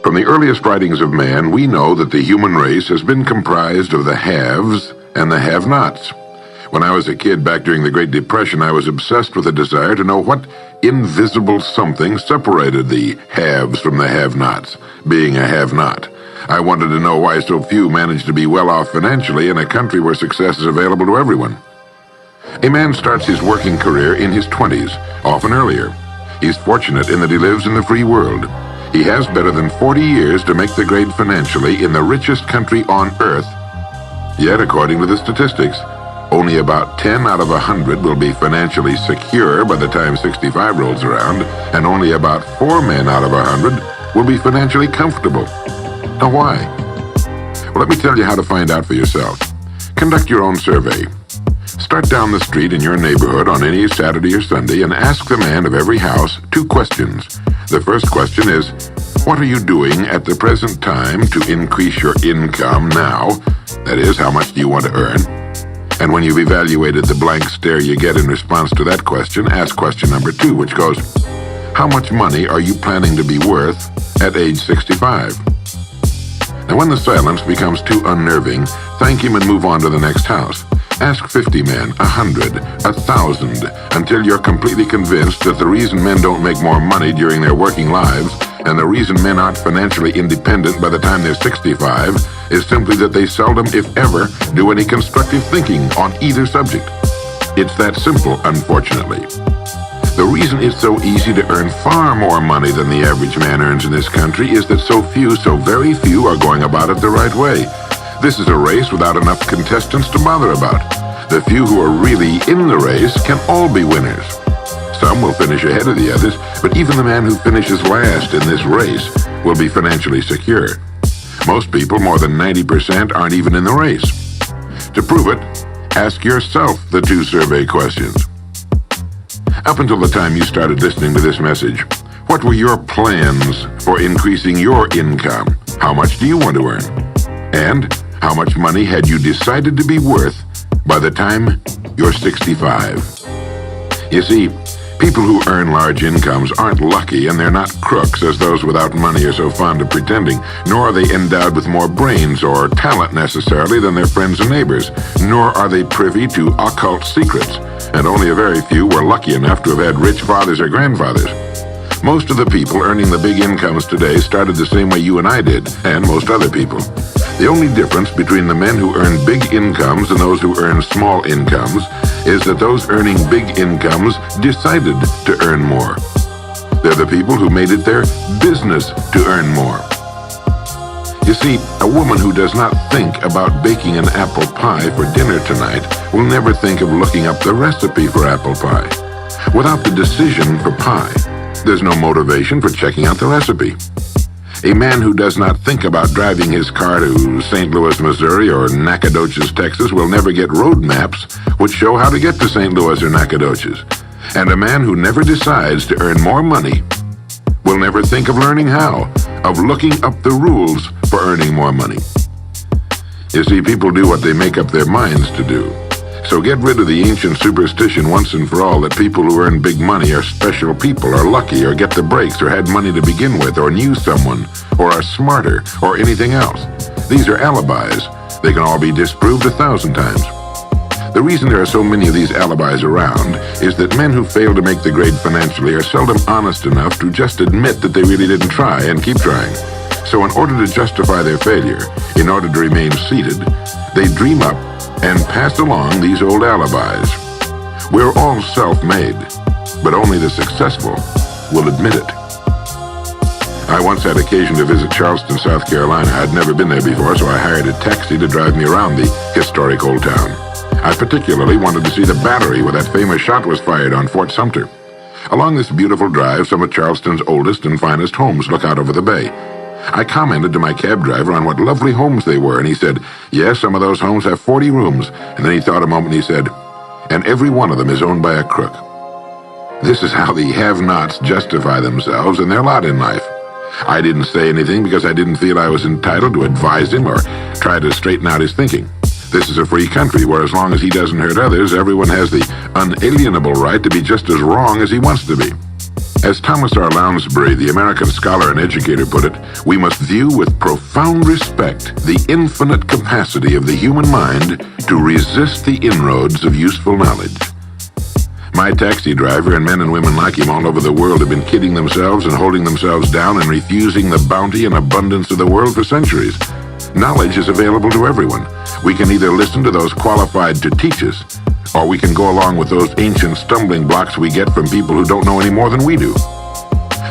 From the earliest writings of man, we know that the human race has been comprised of the haves and the have-nots. When I was a kid back during the Great Depression, I was obsessed with a desire to know what invisible something separated the haves from the have-nots, being a have-not. I wanted to know why so few managed to be well off financially in a country where success is available to everyone. A man starts his working career in his 20s, often earlier. He's fortunate in that he lives in the free world. He has better than 40 years to make the grade financially in the richest country on earth. Yet, according to the statistics, only about 10 out of 100 will be financially secure by the time 65 rolls around, and only about 4 men out of 100 will be financially comfortable. Now, why? Well, let me tell you how to find out for yourself. Conduct your own survey. Start down the street in your neighborhood on any Saturday or Sunday and ask the man of every house 2 questions. The first question is, what are you doing at the present time to increase your income now? That is, how much do you want to earn? And when you've evaluated the blank stare you get in response to that question, ask question number 2, which goes, how much money are you planning to be worth at age 65? Now, when the silence becomes too unnerving, thank him and move on to the next house. Ask 50 men, 100, 1,000, until you're completely convinced that the reason men don't make more money during their working lives and the reason men aren't financially independent by the time they're 65 is simply that they seldom, if ever, do any constructive thinking on either subject. It's that simple, unfortunately. The reason it's so easy to earn far more money than the average man earns in this country is that so very few are going about it the right way. This is a race without enough contestants to bother about. The few who are really in the race can all be winners. Some will finish ahead of the others, but even the man who finishes last in this race will be financially secure. Most people, more than 90%, aren't even in the race. To prove it, ask yourself the 2 survey questions. Up until the time you started listening to this message, what were your plans for increasing your income? How much do you want to earn? And how much money had you decided to be worth by the time you're 65? You see, people who earn large incomes aren't lucky, and they're not crooks as those without money are so fond of pretending, nor are they endowed with more brains or talent necessarily than their friends and neighbors, nor are they privy to occult secrets, and only a very few were lucky enough to have had rich fathers or grandfathers. Most of the people earning the big incomes today started the same way you and I did, and most other people. The only difference between the men who earn big incomes and those who earn small incomes is that those earning big incomes decided to earn more. They're the people who made it their business to earn more. You see, a woman who does not think about baking an apple pie for dinner tonight will never think of looking up the recipe for apple pie. Without the decision for pie, there's no motivation for checking out the recipe. A man who does not think about driving his car to St. Louis, Missouri or Nacogdoches, Texas will never get road maps which show how to get to St. Louis or Nacogdoches. And a man who never decides to earn more money will never think of learning how, of looking up the rules for earning more money. You see, people do what they make up their minds to do. So get rid of the ancient superstition once and for all that people who earn big money are special people, are lucky, or get the breaks, or had money to begin with, or knew someone, or are smarter, or anything else. These are alibis. They can all be disproved 1,000 times. The reason there are so many of these alibis around is that men who fail to make the grade financially are seldom honest enough to just admit that they really didn't try and keep trying. So in order to justify their failure, in order to remain seated, they dream up and pass along these old alibis. We're all self-made, but only the successful will admit it. I once had occasion to visit Charleston, South Carolina. I'd never been there before, so I hired a taxi to drive me around the historic old town. I particularly wanted to see the battery where that famous shot was fired on Fort Sumter. Along this beautiful drive, some of Charleston's oldest and finest homes look out over the bay. I commented to my cab driver on what lovely homes they were, and he said, yes, some of those homes have 40 rooms. And then he thought a moment and he said, and every one of them is owned by a crook. This is how the have-nots justify themselves and their lot in life. I didn't say anything because I didn't feel I was entitled to advise him or try to straighten out his thinking. This is a free country where as long as he doesn't hurt others, everyone has the unalienable right to be just as wrong as he wants to be. As Thomas R. Lounsbury, the American scholar and educator, put it, we must view with profound respect the infinite capacity of the human mind to resist the inroads of useful knowledge. My taxi driver and men and women like him all over the world have been kidding themselves and holding themselves down and refusing the bounty and abundance of the world for centuries. Knowledge is available to everyone. We can either listen to those qualified to teach us, or we can go along with those ancient stumbling blocks we get from people who don't know any more than we do.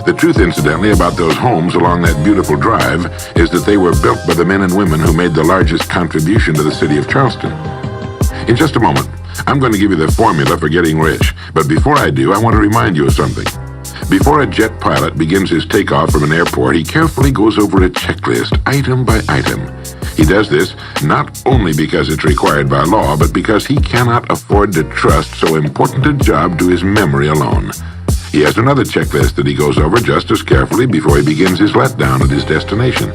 The truth, incidentally, about those homes along that beautiful drive is that they were built by the men and women who made the largest contribution to the city of Charleston. In just a moment, I'm going to give you the formula for getting rich, but before I do, I want to remind you of something. Before a jet pilot begins his takeoff from an airport, he carefully goes over a checklist, item by item. He does this not only because it's required by law, but because he cannot afford to trust so important a job to his memory alone. He has another checklist that he goes over just as carefully before he begins his letdown at his destination.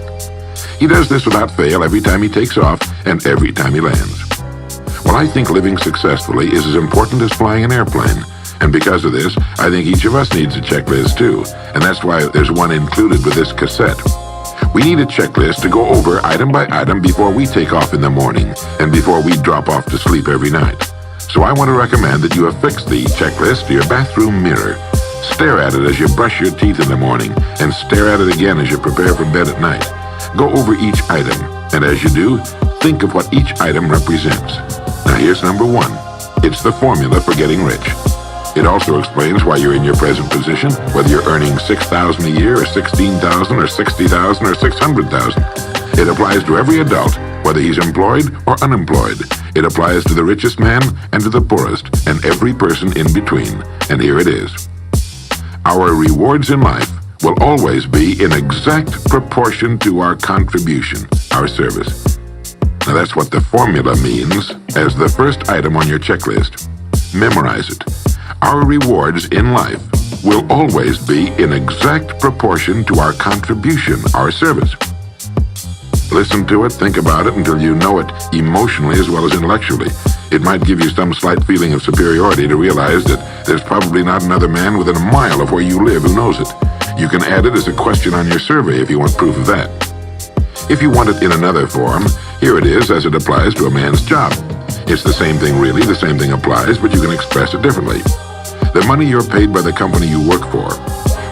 He does this without fail every time he takes off and every time he lands. Well, I think living successfully is as important as flying an airplane. And because of this, I think each of us needs a checklist too. And that's why there's one included with this cassette. We need a checklist to go over item by item before we take off in the morning and before we drop off to sleep every night. So I want to recommend that you affix the checklist to your bathroom mirror. Stare at it as you brush your teeth in the morning and stare at it again as you prepare for bed at night. Go over each item, and as you do, think of what each item represents. Now here's number one. It's the formula for getting rich. It also explains why you're in your present position, whether you're earning $6,000 a year or $16,000 or $60,000 or $600,000. It applies to every adult, whether he's employed or unemployed. It applies to the richest man and to the poorest, and every person in between. And here it is. Our rewards in life will always be in exact proportion to our contribution, our service. Now that's what the formula means as the first item on your checklist. Memorize it. Our rewards in life will always be in exact proportion to our contribution, our service. Listen to it, think about it until you know it emotionally as well as intellectually. It might give you some slight feeling of superiority to realize that there's probably not another man within a mile of where you live who knows it. You can add it as a question on your survey if you want proof of that. If you want it in another form, here it is as it applies to a man's job. It's the same thing really, the same thing applies, but you can express it differently. The money you're paid by the company you work for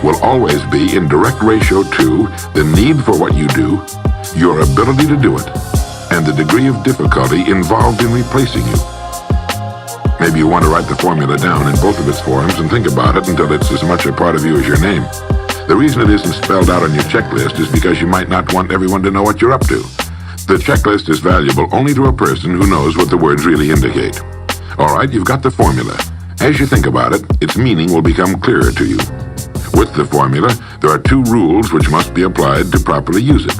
will always be in direct ratio to the need for what you do, your ability to do it, and the degree of difficulty involved in replacing you. Maybe you want to write the formula down in both of its forms and think about it until it's as much a part of you as your name. The reason it isn't spelled out on your checklist is because you might not want everyone to know what you're up to. The checklist is valuable only to a person who knows what the words really indicate. All right, you've got the formula. As you think about it, its meaning will become clearer to you. With the formula, there are two rules which must be applied to properly use it.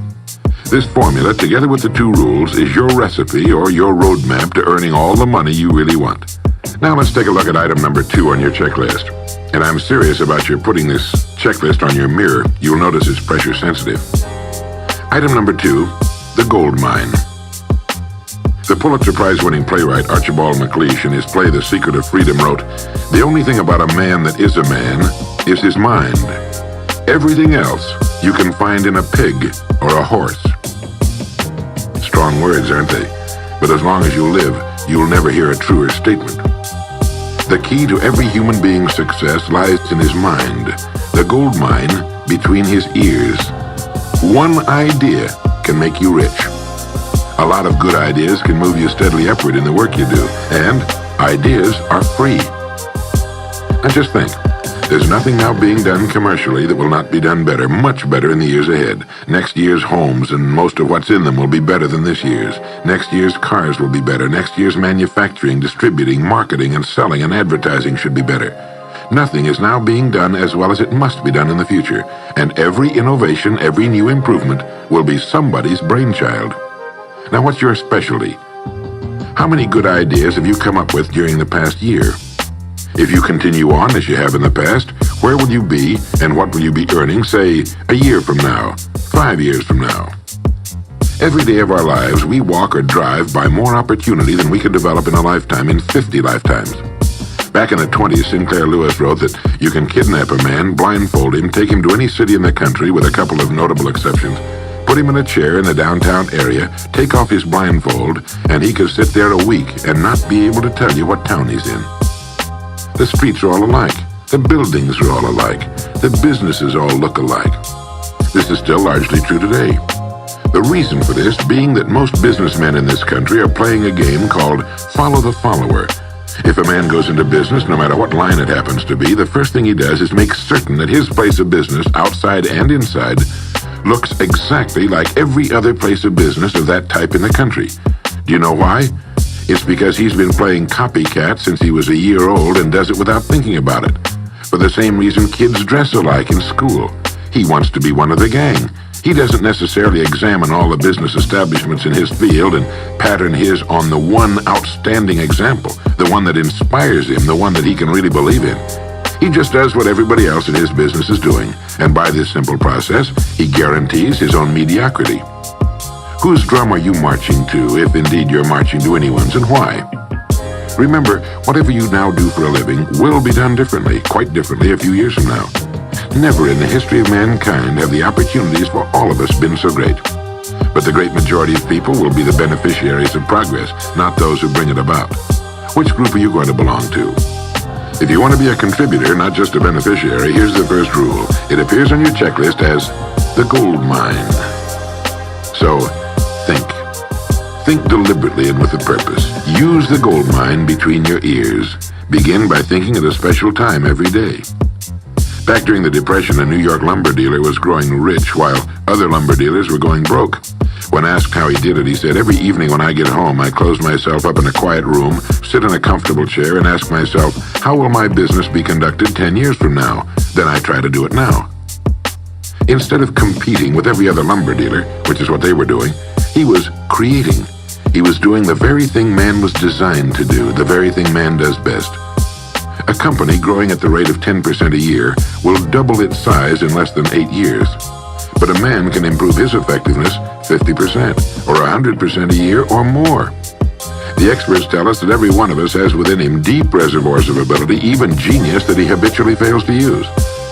This formula, together with the two rules, is your recipe or your roadmap to earning all the money you really want. Now let's take a look at item number 2 on your checklist. And I'm serious about your putting this checklist on your mirror. You'll notice it's pressure sensitive. Item number 2, the gold mine. The Pulitzer Prize-winning playwright Archibald MacLeish in his play The Secret of Freedom wrote, "The only thing about a man that is a man is his mind. Everything else you can find in a pig or a horse." Strong words, aren't they? But as long as you live, you'll never hear a truer statement. The key to every human being's success lies in his mind, the gold mine between his ears. One idea can make you rich. A lot of good ideas can move you steadily upward in the work you do, and ideas are free. And just think, there's nothing now being done commercially that will not be done better, much better in the years ahead. Next year's homes and most of what's in them will be better than this year's. Next year's cars will be better. Next year's manufacturing, distributing, marketing, and selling and advertising should be better. Nothing is now being done as well as it must be done in the future, and every innovation, every new improvement will be somebody's brainchild. Now, what's your specialty? How many good ideas have you come up with during the past year? If you continue on as you have in the past, where will you be and what will you be earning, say, a year from now, 5 years from now? Every day of our lives, we walk or drive by more opportunity than we could develop in a lifetime, in 50 lifetimes. Back in the 20s, Sinclair Lewis wrote that you can kidnap a man, blindfold him, take him to any city in the country with a couple of notable exceptions, put him in a chair in the downtown area, take off his blindfold, and he could sit there a week and not be able to tell you what town he's in. The streets are all alike. The buildings are all alike. The businesses all look alike. This is still largely true today. The reason for this being that most businessmen in this country are playing a game called follow the follower. If a man goes into business, no matter what line it happens to be, the first thing he does is make certain that his place of business, outside and inside, looks exactly like every other place of business of that type in the country. Do you know why? It's because he's been playing copycat since he was a year old and does it without thinking about it. For the same reason kids dress alike in school. He wants to be one of the gang. He doesn't necessarily examine all the business establishments in his field and pattern his on the one outstanding example, the one that inspires him, the one that he can really believe in. He just does what everybody else in his business is doing, and by this simple process, he guarantees his own mediocrity. Whose drum are you marching to, if indeed you're marching to anyone's, and why? Remember, whatever you now do for a living will be done differently, quite differently a few years from now. Never in the history of mankind have the opportunities for all of us been so great. But the great majority of people will be the beneficiaries of progress, not those who bring it about. Which group are you going to belong to? If you want to be a contributor, not just a beneficiary, here's the first rule. It appears on your checklist as the gold mine. So, think. Think deliberately and with a purpose. Use the gold mine between your ears. Begin by thinking at a special time every day. Back during the Depression, a New York lumber dealer was growing rich while other lumber dealers were going broke. When asked how he did it, he said, "Every evening when I get home, I close myself up in a quiet room, sit in a comfortable chair, and ask myself, how will my business be conducted 10 years from now? Then I try to do it now." Instead of competing with every other lumber dealer, which is what they were doing, he was creating. He was doing the very thing man was designed to do, the very thing man does best. A company growing at the rate of 10% a year will double its size in less than 8 years. But a man can improve his effectiveness 50% or 100% a year or more. The experts tell us that every one of us has within him deep reservoirs of ability, even genius that he habitually fails to use.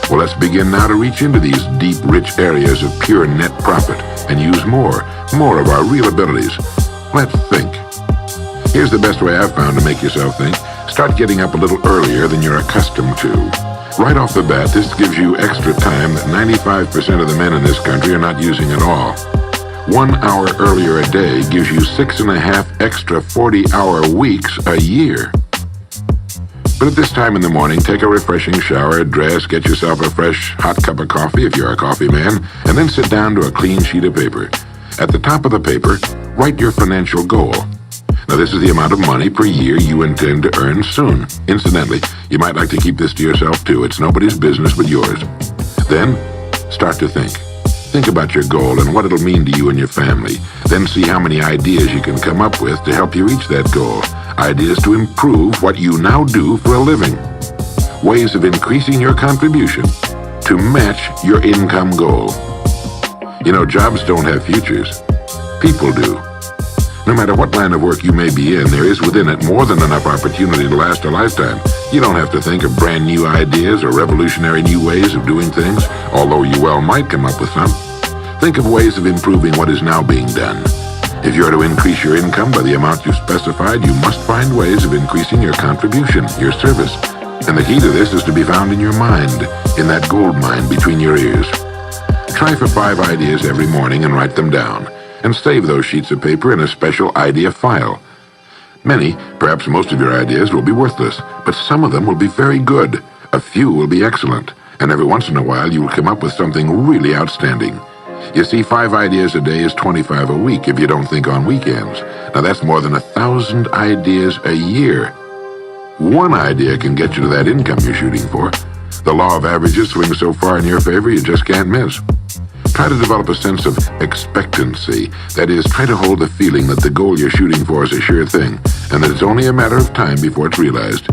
Well, let's begin now to reach into these deep, rich areas of pure net profit and use more of our real abilities. Let's think. Here's the best way I've found to make yourself think. Start getting up a little earlier than you're accustomed to. Right off the bat, this gives you extra time that 95% of the men in this country are not using at all. 1 hour earlier a day gives you 6.5 extra 40-hour weeks a year. But at this time in the morning, take a refreshing shower, dress, get yourself a fresh hot cup of coffee if you're a coffee man, and then sit down to a clean sheet of paper. At the top of the paper, write your financial goal. Now, this is the amount of money per year you intend to earn soon. Incidentally, you might like to keep this to yourself, too. It's nobody's business but yours. Then, start to think. Think about your goal and what it'll mean to you and your family. Then see how many ideas you can come up with to help you reach that goal. Ideas to improve what you now do for a living. Ways of increasing your contribution to match your income goal. You know, jobs don't have futures. People do. No matter what line of work you may be in, there is within it more than enough opportunity to last a lifetime. You don't have to think of brand new ideas or revolutionary new ways of doing things, although you well might come up with some. Think of ways of improving what is now being done. If you are to increase your income by the amount you've specified, you must find ways of increasing your contribution, your service. And the key to this is to be found in your mind, in that gold mine between your ears. Try for 5 ideas every morning and write them down. And save those sheets of paper in a special idea file. Many, perhaps most of your ideas will be worthless, but some of them will be very good. A few will be excellent, and every once in a while you will come up with something really outstanding. You see, 5 ideas a day is 25 a week if you don't think on weekends. Now that's more than 1,000 ideas a year. One idea can get you to that income you're shooting for. The law of averages swings so far in your favor you just can't miss. Try to develop a sense of expectancy. That is, try to hold the feeling that the goal you're shooting for is a sure thing, and that it's only a matter of time before it's realized.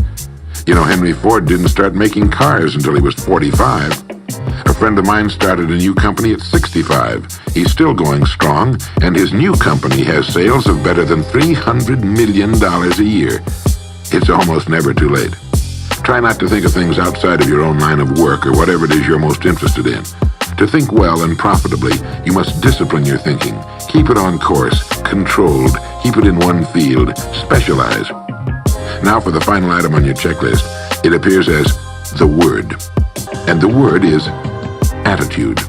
You know, Henry Ford didn't start making cars until he was 45. A friend of mine started a new company at 65. He's still going strong, and his new company has sales of better than $300 million a year. It's almost never too late. Try not to think of things outside of your own line of work or whatever it is you're most interested in. To think well and profitably, you must discipline your thinking. Keep it on course, controlled, keep it in one field, specialize. Now for the final item on your checklist. It appears as the word. And the word is attitude.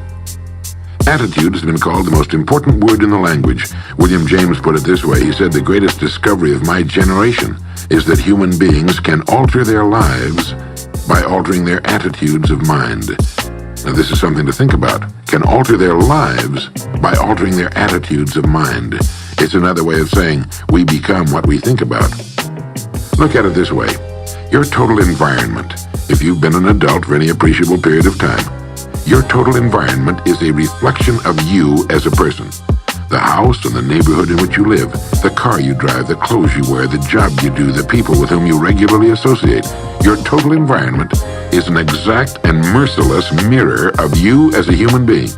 Attitude has been called the most important word in the language. William James put it this way. He said, "The greatest discovery of my generation is that human beings can alter their lives by altering their attitudes of mind." Now, this is something to think about. Can alter their lives by altering their attitudes of mind. It's another way of saying we become what we think about. Look at it this way. Your total environment, if you've been an adult for any appreciable period of time, your total environment is a reflection of you as a person. The house and the neighborhood in which you live, the car you drive, the clothes you wear, the job you do, the people with whom you regularly associate. Your total environment is an exact and merciless mirror of you as a human being.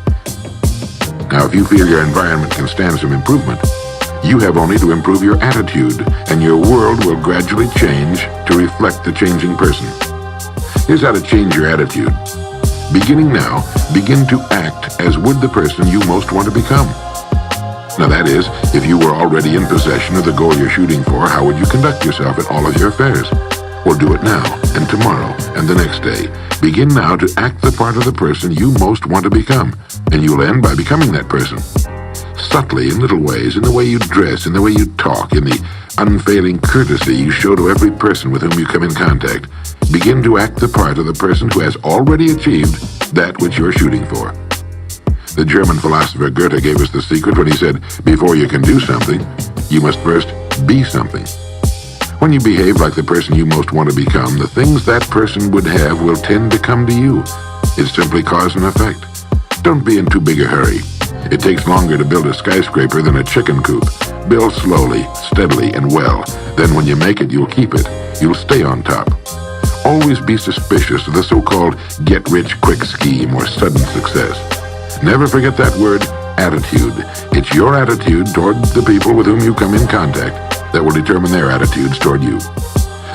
Now, if you feel your environment can stand some improvement, you have only to improve your attitude, and your world will gradually change to reflect the changing person. Here's how to change your attitude. Beginning now, begin to act as would the person you most want to become. Now that is, if you were already in possession of the goal you're shooting for, how would you conduct yourself in all of your affairs? Well, do it now, and tomorrow, and the next day. Begin now to act the part of the person you most want to become, and you'll end by becoming that person. Subtly, in little ways, in the way you dress, in the way you talk, in the unfailing courtesy you show to every person with whom you come in contact, begin to act the part of the person who has already achieved that which you're shooting for. The German philosopher Goethe gave us the secret when he said, before you can do something, you must first be something. When you behave like the person you most want to become, the things that person would have will tend to come to you. It's simply cause and effect. Don't be in too big a hurry. It takes longer to build a skyscraper than a chicken coop. Build slowly, steadily, and well. Then when you make it, you'll keep it. You'll stay on top. Always be suspicious of the so-called get-rich-quick scheme or sudden success. Never forget that word, attitude. It's your attitude toward the people with whom you come in contact that will determine their attitudes toward you.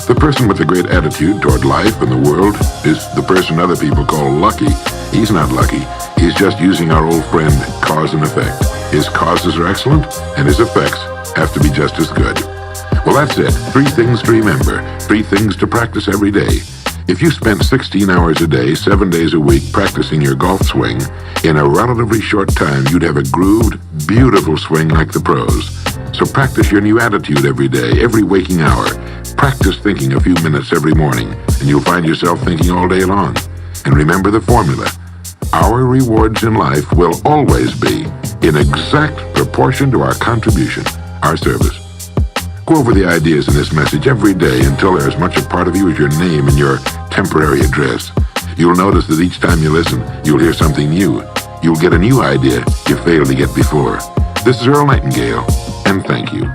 The person with a great attitude toward life and the world is the person other people call lucky. He's not lucky. He's just using our old friend, cause and effect. His causes are excellent, and his effects have to be just as good. Well, that's it. 3 things to remember. 3 things to practice every day. If you spent 16 hours a day, 7 days a week practicing your golf swing, in a relatively short time, you'd have a grooved, beautiful swing like the pros. So practice your new attitude every day, every waking hour. Practice thinking a few minutes every morning, and you'll find yourself thinking all day long. And remember the formula. Our rewards in life will always be in exact proportion to our contribution, our service. Go over the ideas in this message every day until they're as much a part of you as your name and your temporary address. You'll notice that each time you listen, you'll hear something new. You'll get a new idea you failed to get before. This is Earl Nightingale, and thank you.